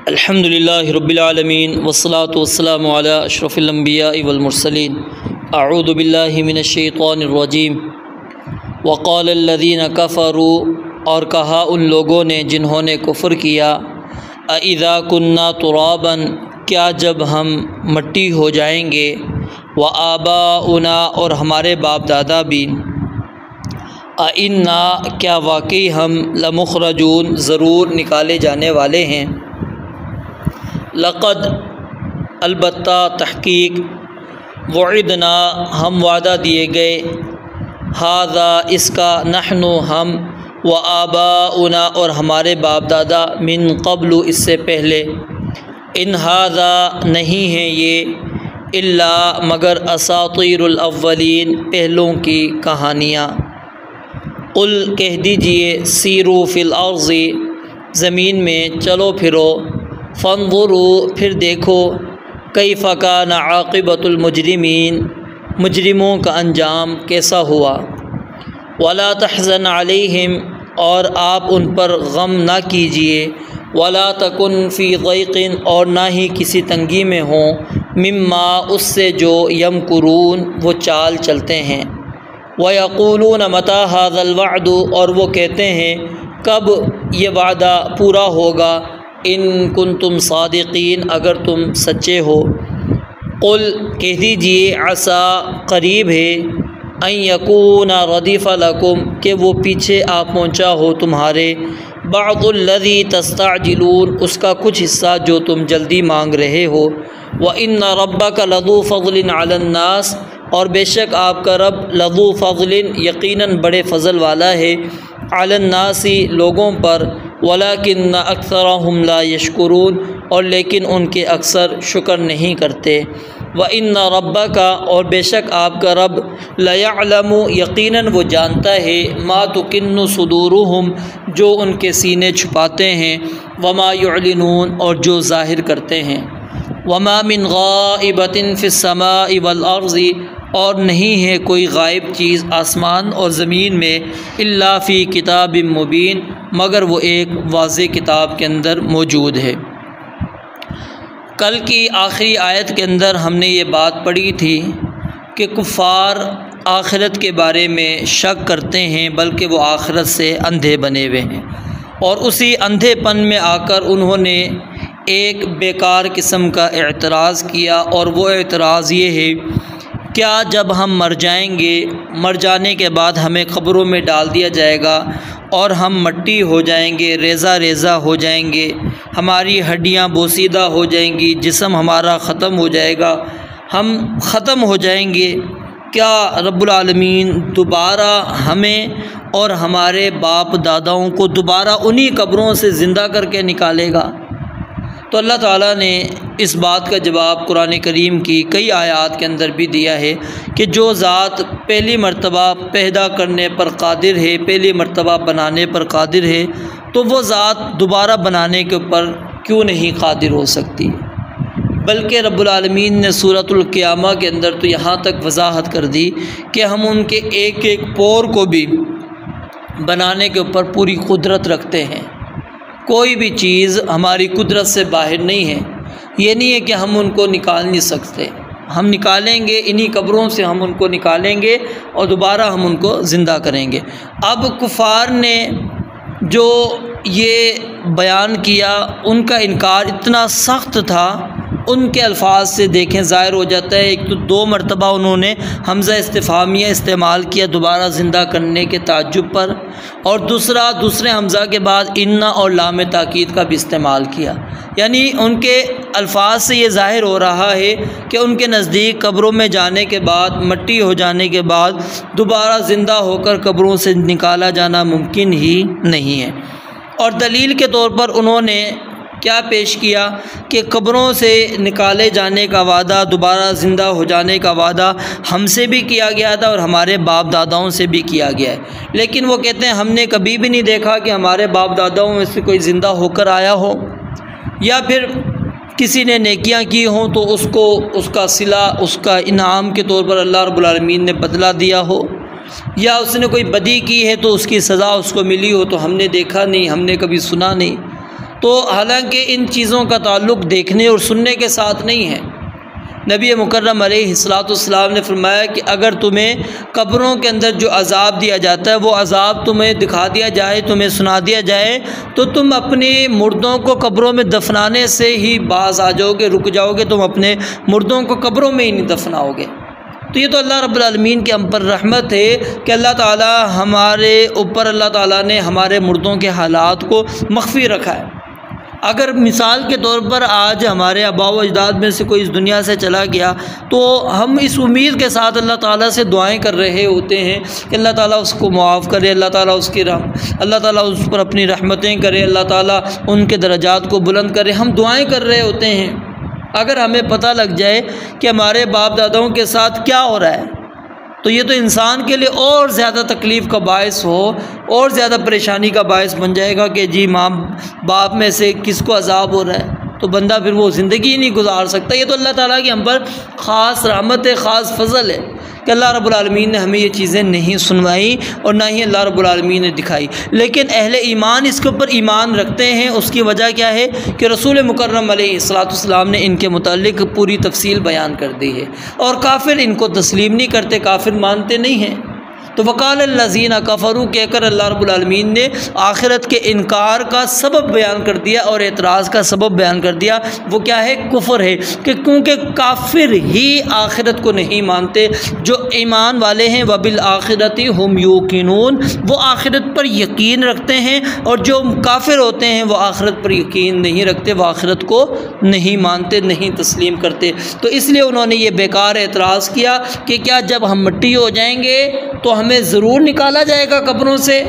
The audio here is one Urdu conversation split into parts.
الحمدللہ رب العالمین والصلاة والسلام علی اشرف الانبیاء والمرسلین اعوذ باللہ من الشیطان الرجیم وقال الذین کفروا اور کہا ان لوگوں نے جنہوں نے کفر کیا اذا کنا ترابا کیا جب ہم مٹی ہو جائیں گے وآباؤنا اور ہمارے باپ دادا بھی اِنَّا کیا واقعی ہم لمخرجون ضرور نکالے جانے والے ہیں لقد البتہ تحقیق وعدنا ہم وعدہ دیے گئے ھذا اس کا نحن ہم وآباؤنا اور ہمارے باپ دادا من قبل اس سے پہلے ان ھذا نہیں ہے یہ الا مگر اساطیر الاولین پہلوں کی کہانیاں قل کہہ دیجئے سیروا فی الارض زمین میں چلو پھرو فانظروا پھر دیکھو کیف کان عاقبۃ المجرمین مجرموں کا انجام کیسا ہوا ولا تحزن علیہم اور آپ ان پر غم نہ کیجیے ولا تکن فی ضیق اور نہ ہی کسی تنگی میں ہوں مما اس سے جو یمکرون وہ چال چلتے ہیں وَيَقُولُونَ مَتَى هَذَا الْوَعْدُ اور وہ کہتے ہیں کب یہ وعدہ پورا ہوگا ان کنتم صادقین اگر تم سچے ہو قل کہہ دیجئے عسیٰ قریب ہے ان یکون ردف لکم کہ وہ پیچھے آ پہنچا ہو تمہارے بعض الذی تستعجلون اس کا کچھ حصہ جو تم جلدی مانگ رہے ہو وَإِنَّ رَبَّكَ لَذُو فَضْلٍ عَلَى النَّاسِ اور بے شک آپ کا رب لذو فضل یقیناً بڑے فضل والا ہے علی الناس لوگوں پر ولکن اکثرهم لا یشکرون اور لیکن ان کے اکثر شکر نہیں کرتے وان ربک اور بے شک آپ کا رب لیعلم یقیناً وہ جانتا ہے ما تکن صدورهم جو ان کے سینے چھپاتے ہیں وما یعلنون اور جو ظاہر کرتے ہیں وما من غائبۃ فی السماء والارض اور نہیں ہے کوئی غائب چیز آسمان اور زمین میں الا فی کتاب مبین مگر وہ ایک واضح کتاب کے اندر موجود ہے۔ کل کی آخری آیت کے اندر ہم نے یہ بات پڑھی تھی کہ کفار آخرت کے بارے میں شک کرتے ہیں بلکہ وہ آخرت سے اندھے بنے ہوئے ہیں اور اسی اندھے پن میں آ کر انہوں نے ایک بیکار قسم کا اعتراض کیا اور وہ اعتراض یہ ہے کیا جب ہم مر جائیں گے مر جانے کے بعد ہمیں قبروں میں ڈال دیا جائے گا اور ہم مٹی ہو جائیں گے ریزہ ریزہ ہو جائیں گے ہماری ہڈیاں بوسیدہ ہو جائیں گی جسم ہمارا ختم ہو جائے گا ہم ختم ہو جائیں گے کیا رب العالمین دوبارہ ہمیں اور ہمارے باپ داداؤں کو دوبارہ انہی قبروں سے زندہ کر کے نکالے گا؟ تو اللہ تعالیٰ نے اس بات کا جواب قرآن کریم کی کئی آیات کے اندر بھی دیا ہے کہ جو ذات پہلی مرتبہ پیدا کرنے پر قادر ہے پہلی مرتبہ بنانے پر قادر ہے تو وہ ذات دوبارہ بنانے کے اوپر کیوں نہیں قادر ہو سکتی؟ بلکہ رب العالمین نے سورۃ القیامہ کے اندر تو یہاں تک وضاحت کر دی کہ ہم ان کے ایک ایک پور کو بھی بنانے کے اوپر پوری قدرت رکھتے ہیں، کوئی بھی چیز ہماری قدرت سے باہر نہیں ہے۔ یہ نہیں ہے کہ ہم ان کو نکال نہیں سکتے، ہم نکالیں گے انہی قبروں سے، ہم ان کو نکالیں گے اور دوبارہ ہم ان کو زندہ کریں گے۔ اب کفار نے جو یہ بیان کیا ان کا انکار اتنا سخت تھا، ان کے الفاظ سے دیکھیں ظاہر ہو جاتا ہے ایک تو 2 مرتبہ انہوں نے حمزہ استفہامیہ استعمال کیا دوبارہ زندہ کرنے کے تعجب پر، اور دوسرے حمزہ کے بعد ان اور لام تاکید کا بھی استعمال کیا، یعنی ان کے الفاظ سے یہ ظاہر ہو رہا ہے کہ ان کے نزدیک قبروں میں جانے کے بعد مٹی ہو جانے کے بعد دوبارہ زندہ ہو کر قبروں سے نکالا جانا ممکن ہی نہیں ہے۔ اور دلیل کے طور پر انہوں نے کیا پیش کیا کہ قبروں سے نکالے جانے کا وعدہ دوبارہ زندہ ہو جانے کا وعدہ ہم سے بھی کیا گیا تھا اور ہمارے باپ داداؤں سے بھی کیا گیا ہے، لیکن وہ کہتے ہیں ہم نے کبھی بھی نہیں دیکھا کہ ہمارے باپ داداؤں میں سے کوئی زندہ ہو کر آیا ہو، یا پھر کسی نے نیکیاں کی ہوں تو اس کو اس کا صلہ اس کا انعام کے طور پر اللہ رب العالمین نے بدلہ دیا ہو، یا اس نے کوئی بدی کی ہے تو اس کی سزا اس کو ملی ہو، تو ہم نے دیکھا نہیں، ہم نے کبھی سنا نہیں۔ تو حالانکہ ان چیزوں کا تعلق دیکھنے اور سننے کے ساتھ نہیں ہے۔ نبی مکرم علیہ الصلوۃ والسلام نے فرمایا کہ اگر تمہیں قبروں کے اندر جو عذاب دیا جاتا ہے وہ عذاب تمہیں دکھا دیا جائے، تمہیں سنا دیا جائے، تو تم اپنے مردوں کو قبروں میں دفنانے سے ہی باز آ جاؤ گے، رک جاؤ گے، تم اپنے مردوں کو قبروں میں ہی نہیں دفناؤ گے۔ تو یہ تو اللہ رب العالمین کے ہم پر رحمت ہے کہ اللہ تعالی ہمارے اوپر، اللہ تعالیٰ نے ہمارے مردوں کے حالات کو مخفی رکھا ہے۔ اگر مثال کے طور پر آج ہمارے آباء و اجداد میں سے کوئی اس دنیا سے چلا گیا تو ہم اس امید کے ساتھ اللہ تعالیٰ سے دعائیں کر رہے ہوتے ہیں کہ اللہ تعالیٰ اس کو معاف کرے، اللہ تعالیٰ اس کی اللہ تعالیٰ اس پر اپنی رحمتیں کرے، اللہ تعالیٰ ان کے درجات کو بلند کرے، ہم دعائیں کر رہے ہوتے ہیں۔ اگر ہمیں پتہ لگ جائے کہ ہمارے باپ داداؤں کے ساتھ کیا ہو رہا ہے تو یہ تو انسان کے لیے اور زیادہ تکلیف کا باعث ہو، اور زیادہ پریشانی کا باعث بن جائے گا کہ جی ماں باپ میں سے کس کو عذاب ہو رہا ہے، تو بندہ پھر وہ زندگی ہی نہیں گزار سکتا۔ یہ تو اللہ تعالیٰ کی ہم پر خاص رحمت ہے، خاص فضل ہے کہ اللہ رب العالمین نے ہمیں یہ چیزیں نہیں سنوائی اور نہ ہی اللہ رب العالمین نے دکھائی۔ لیکن اہل ایمان اس کے اوپر ایمان رکھتے ہیں۔ اس کی وجہ کیا ہے کہ رسول مکرم علیہ الصلوۃ والسلام نے ان کے متعلق پوری تفصیل بیان کر دی ہے، اور کافر ان کو تسلیم نہیں کرتے، کافر مانتے نہیں ہیں۔ تو وقال الذین کفروا کہہ کر اللہ رب العالمین نے آخرت کے انکار کا سبب بیان کر دیا اور اعتراض کا سبب بیان کر دیا۔ وہ کیا ہے؟ کفر ہے، کہ کیونکہ کافر ہی آخرت کو نہیں مانتے، جو ایمان والے ہیں وبالآخرۃ ہم یوقنون، وہ آخرت پر یقین رکھتے ہیں، اور جو کافر ہوتے ہیں وہ آخرت پر یقین نہیں رکھتے، وہ آخرت کو نہیں مانتے، نہیں تسلیم کرتے۔ تو اس لیے انہوں نے یہ بیکار اعتراض کیا کہ کیا جب ہم مٹی ہو جائیں گے تو ہمیں ضرور نکالا جائے گا قبروں سے؟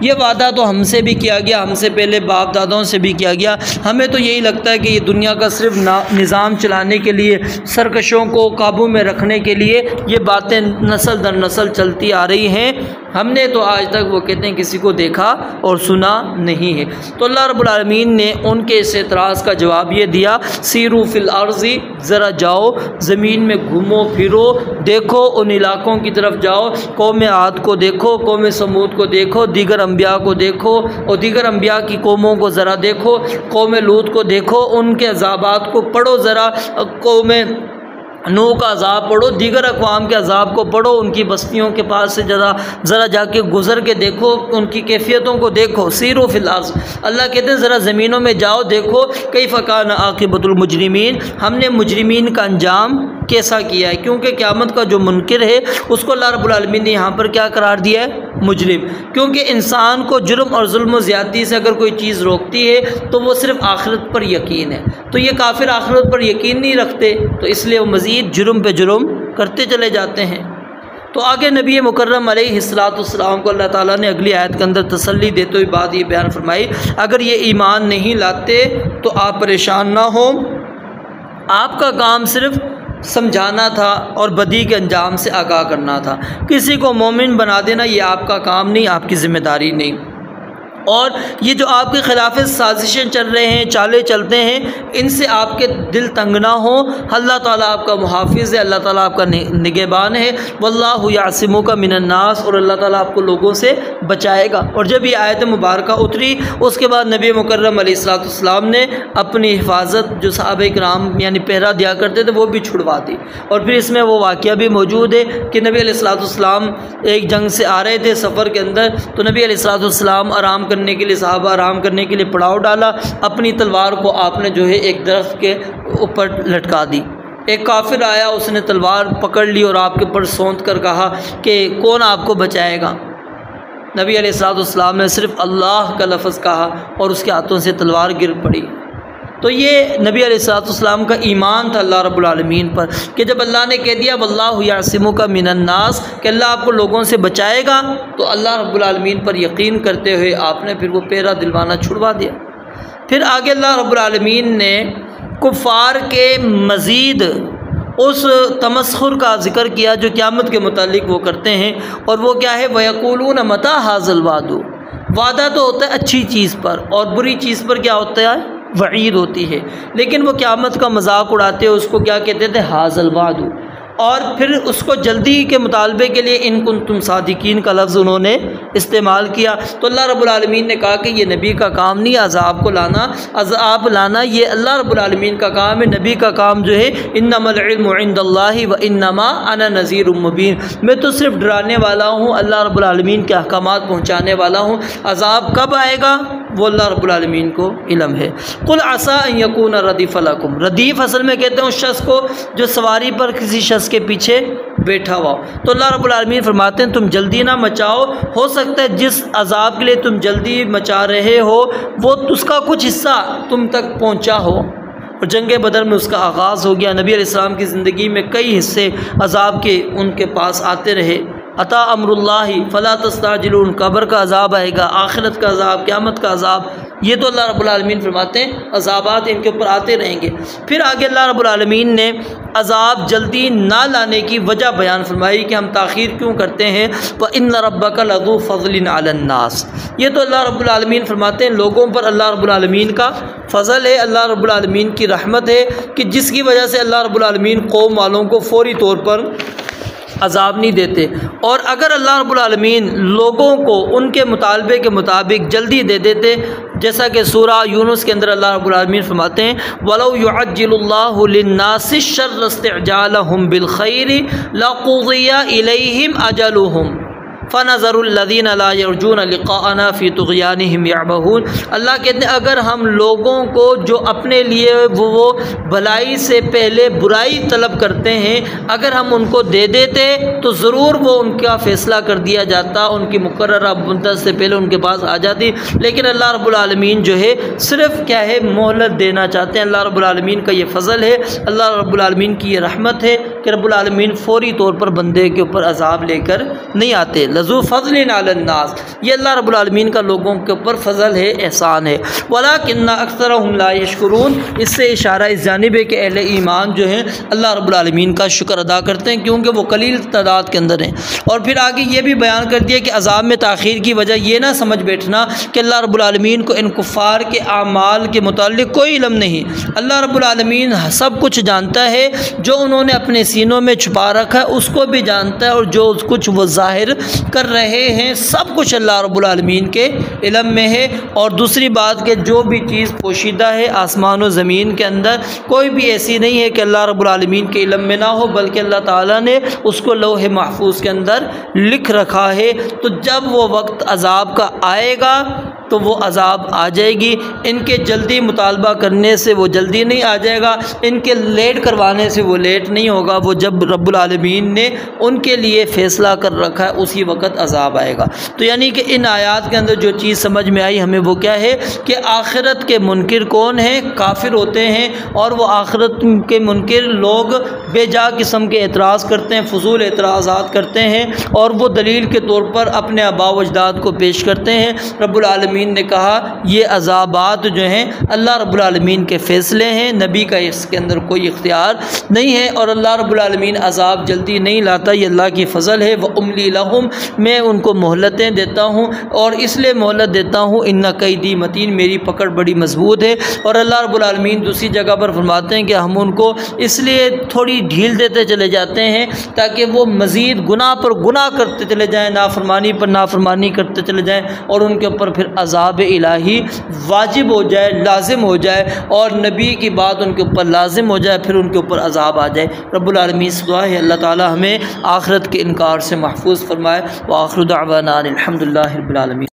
یہ وعدہ تو ہم سے بھی کیا گیا، ہم سے پہلے باپ داداؤں سے بھی کیا گیا۔ ہمیں تو یہی لگتا ہے کہ یہ دنیا کا صرف نظام چلانے کے لیے، سرکشوں کو قابو میں رکھنے کے لیے یہ باتیں نسل در نسل چلتی آ رہی ہیں۔ ہم نے تو آج تک وہ کہتے ہیں کسی کو دیکھا اور سنا نہیں ہے۔ تو اللہ رب العالمین نے ان کے اس اعتراض کا جواب یہ دیا، سیرو فی الارض، ذرا جاؤ زمین میں گھومو پھرو، دیکھو ان علاقوں کی طرف جاؤ، قوم عاد کو دیکھو، قوم سمود کو دیکھو، دیگر انبیاء کو دیکھو، اور دیگر انبیاء کی قوموں کو ذرا دیکھو، قوم لوط کو دیکھو، ان کے عذابات کو پڑھو، ذرا قوم نوح کا عذاب پڑھو، دیگر اقوام کے عذاب کو پڑھو، ان کی بستیوں کے پاس سے ذرا جا کے گزر کے دیکھو، ان کی کیفیتوں کو دیکھو۔ سیرو فی الارض، اللہ کہتے ہیں ذرا زمینوں میں جاؤ، دیکھو کیف کان عاقبۃ المجرمین، ہم نے مجرمین کا انجام کیسا کیا ہے، کیونکہ قیامت کا جو منکر ہے اس کو اللہ رب العالمین نے یہاں پر کیا قرار دیا ہے؟ مجرم۔ کیونکہ انسان کو جرم اور ظلم و زیادتی سے اگر کوئی چیز روکتی ہے تو وہ صرف آخرت پر یقین ہے، تو یہ کافر آخرت پر یقین نہیں رکھتے، تو اس لیے وہ مزید جرم پہ جرم کرتے چلے جاتے ہیں۔ تو آگے نبی مکرم علیہ الصلوۃ والسلام کو اللہ تعالیٰ نے اگلی آیت کے اندر تسلی دیتے ہوئے بات یہ بیان فرمائی، اگر یہ ایمان نہیں لاتے تو آپ پریشان نہ ہوں، آپ کا کام صرف سمجھانا تھا اور بدی کے انجام سے آگاہ کرنا تھا، کسی کو مومن بنا دینا یہ آپ کا کام نہیں، آپ کی ذمہ داری نہیں۔ اور یہ جو آپ کے خلاف سازشیں چل رہے ہیں، چالیں چلتے ہیں، ان سے آپ کے دل تنگ نہ ہوں، اللہ تعالیٰ آپ کا محافظ ہے، اللہ تعالیٰ آپ کا نگہبان ہے، واللہ یعصمک من الناس، اور اللہ تعالیٰ آپ کو لوگوں سے بچائے گا۔ اور جب یہ آیت مبارکہ اتری اس کے بعد نبی مکرم علیہ الصلوۃ والسلام نے اپنی حفاظت جو صحابہ کرام یعنی پہرا دیا کرتے تھے وہ بھی چھڑوا دی۔ اور پھر اس میں وہ واقعہ بھی موجود ہے کہ نبی علیہ الصلوۃ والسلام ایک جنگ سے آ رہے تھے سفر کے اندر، تو نبی علیہ الصلوۃ والسلام آرام کرنے کے لیے، صحابہ آرام کرنے کے لیے پڑاؤ ڈالا، اپنی تلوار کو آپ نے جو ہے ایک درخت کے اوپر لٹکا دی۔ ایک کافر آیا، اس نے تلوار پکڑ لی اور آپ کے اوپر سونت کر کہا کہ کون آپ کو بچائے گا؟ نبی علیہ الصلوۃ والسلام نے صرف اللہ کا لفظ کہا اور اس کے ہاتھوں سے تلوار گر پڑی۔ تو یہ نبی علیہ الصلوۃ والسلام کا ایمان تھا اللہ رب العالمین پر کہ جب اللہ نے کہہ دیا واللہ یعصمک من الناس کہ اللہ آپ کو لوگوں سے بچائے گا، تو اللہ رب العالمین پر یقین کرتے ہوئے آپ نے پھر وہ پہرا دلوانا چھڑوا دیا۔ پھر آگے اللہ رب العالمین نے کفار کے مزید اس تمسخر کا ذکر کیا جو قیامت کے متعلق وہ کرتے ہیں، اور وہ کیا ہے؟ وَيَقُولُونَ مَتَىٰ هَٰذَا الْوَعْدُ، وعدہ تو ہوتا ہے اچھی چیز پر، اور بری چیز پر کیا ہوتا ہے؟ وعید ہوتی ہے، لیکن وہ قیامت کا مذاق اڑاتے ہیں، اس کو کیا کہتے تھے؟ هَٰذَا الْوَعْدُ، اور پھر اس کو جلدی کے مطالبے کے لیے ان کنتم صادقین کا لفظ انہوں نے استعمال کیا۔ تو اللہ رب العالمین نے کہا کہ یہ نبی کا کام نہیں عذاب کو لانا، عذاب لانا یہ اللہ رب العالمین کا کام ہے، نبی کا کام جو ہے انما العلم عند اللہ وانما انا نذیر مبین، میں تو صرف ڈرانے والا ہوں، اللہ رب العالمین کے احکامات پہنچانے والا ہوں، عذاب کب آئے گا وہ اللہ رب العالمین کو علم ہے۔ قل عسیٰ ان یکون ردیف لکم، ردیف اصل میں کہتے ہیں اس شخص کو جو سواری پر کسی شخص کے پیچھے بیٹھا ہوا۔ تو اللہ رب العالمین فرماتے ہیں تم جلدی نہ مچاؤ، ہو سکتا ہے جس عذاب کے لیے تم جلدی مچا رہے ہو وہ اس کا کچھ حصہ تم تک پہنچا ہو، اور جنگ بدر میں اس کا آغاز ہو گیا۔ نبی علیہ السلام کی زندگی میں کئی حصے عذاب کے ان کے پاس آتے رہے۔ عطا امر اللہ فلا تستعجلون، قبر کا عذاب آئے گا، آخرت کا عذاب، قیامت کا عذاب، یہ تو اللہ رب العالمین فرماتے ہیں عذابات ان کے اوپر آتے رہیں گے۔ پھر آگے اللہ رب العالمین نے عذاب جلدی نہ لانے کی وجہ بیان فرمائی کہ ہم تاخیر کیوں کرتے ہیں۔ وَإِنَّ رَبَّكَ لَذُو فَضْلٍ عَلَى النَّاسِ، یہ تو اللہ رب العالمین فرماتے ہیں لوگوں پر اللہ رب العالمین کا فضل ہے، اللہ رب العالمین کی رحمت ہے کہ جس کی وجہ سے اللہ رب العالمین قوم والوں کو فوری طور پر عذاب نہیں دیتے، اور اگر اللہ رب العالمین لوگوں کو ان کے مطالبے کے مطابق جلدی دے دیتے، جیسا کہ سورہ یونس کے اندر اللہ رب العالمین فرماتے ہیں وَلَوْ يُعَجِّلُ اللَّهُ لِلنَّاسِ الشَّرَّ اسْتِعْجَالَهُم بِالْخَيْرِ لَقُضِيَ إِلَيْهِمْ أَجَلُهُمْ فَنَظَرُ الَّذِينَ لَا يَرْجُونَ لِقَاءَنَا فِي طُغْيَانِهِمْ يَعْمَهُونَ، اللہ کہتے ہیں اگر ہم لوگوں کو جو اپنے لیے وہ بھلائی سے پہلے برائی طلب کرتے ہیں اگر ہم ان کو دے دیتے تو ضرور وہ ان کا فیصلہ کر دیا جاتا، ان کی مقررہ مدت سے پہلے ان کے پاس آ جاتی، لیکن اللہ رب العالمین جو ہے صرف کیا ہے مہلت دینا چاہتے ہیں۔ اللہ رب العالمین کا یہ فضل ہے، اللہ رب العالمین کی یہ رحمت ہے کہ رب العالمین فوری طور پر بندے کے اوپر عذاب لے کر نہیں آتے۔ لذو فضل علی الناس، یہ اللہ رب العالمین کا لوگوں کے اوپر فضل ہے، احسان ہے۔ ولکن اکثرهم لا یشکرون، اس سے اشارہ اس جانب ہے کہ اہل ایمان جو ہیں اللہ رب العالمین کا شکر ادا کرتے ہیں کیونکہ وہ قلیل تعداد کے اندر ہیں۔ اور پھر آگے یہ بھی بیان کر دیا کہ عذاب میں تاخیر کی وجہ یہ نہ سمجھ بیٹھنا کہ اللہ رب العالمین کو ان کفار کے اعمال کے متعلق کوئی علم نہیں، اللہ رب العالمین سب کچھ جانتا ہے، جو انہوں نے اپنے سینوں میں چھپا رکھا ہے اس کو بھی جانتا ہے، اور جو کچھ وہ ظاہر کر رہے ہیں سب کچھ اللہ رب العالمین کے علم میں ہے۔ اور دوسری بات کہ جو بھی چیز پوشیدہ ہے آسمان و زمین کے اندر کوئی بھی ایسی نہیں ہے کہ اللہ رب العالمین کے علم میں نہ ہو، بلکہ اللہ تعالیٰ نے اس کو لوح محفوظ کے اندر لکھ رکھا ہے۔ تو جب وہ وقت عذاب کا آئے گا تو وہ عذاب آ جائے گی، ان کے جلدی مطالبہ کرنے سے وہ جلدی نہیں آ جائے گا، ان کے لیٹ کروانے سے وہ لیٹ نہیں ہوگا، وہ جب رب العالمین نے ان کے لیے فیصلہ کر رکھا ہے اسی وقت عذاب آئے گا۔ تو یعنی کہ ان آیات کے اندر جو چیز سمجھ میں آئی ہمیں وہ کیا ہے کہ آخرت کے منکر کون ہیں؟ کافر ہوتے ہیں، اور وہ آخرت کے منکر لوگ بے جا قسم کے اعتراض کرتے ہیں، فضول اعتراضات کرتے ہیں، اور وہ دلیل کے طور پر اپنے آباء و اجداد کو پیش کرتے ہیں۔ رب العالمین نے کہا یہ عذابات جو ہیں اللہ رب العالمین کے فیصلے ہیں، نبی کا اس کے اندر کوئی اختیار نہیں ہے، اور اللہ رب العالمین عذاب جلدی نہیں لاتا، یہ اللہ کی فضل ہے۔ وَأُمْلِي لَهُمْ، میں ان کو مہلتیں دیتا ہوں، اور اس لیے مہلت دیتا ہوں اِنَّ کَیدِی متین، میری پکڑ بڑی مضبوط ہے۔ اور اللہ رب العالمین دوسری جگہ پر فرماتے ہیں کہ ہم ان کو اس لیے تھوڑی ڈھیل دیتے چلے جاتے ہیں تاکہ وہ مزید گناہ پر گناہ کرتے چلے جائیں، نافرمانی پر نافرمانی کرتے چلے جائیں، اور ان کے اوپر پھر عذاب الہی واجب ہو جائے، لازم ہو جائے، اور نبی کی بات ان کے اوپر لازم ہو جائے، پھر ان کے اوپر عذاب آ جائے۔ رب العالمین سے دعا ہے اللہ تعالی ہمیں آخرت کے انکار سے محفوظ فرمائے۔ وآخر دعوانا الحمدللہ رب العالمین۔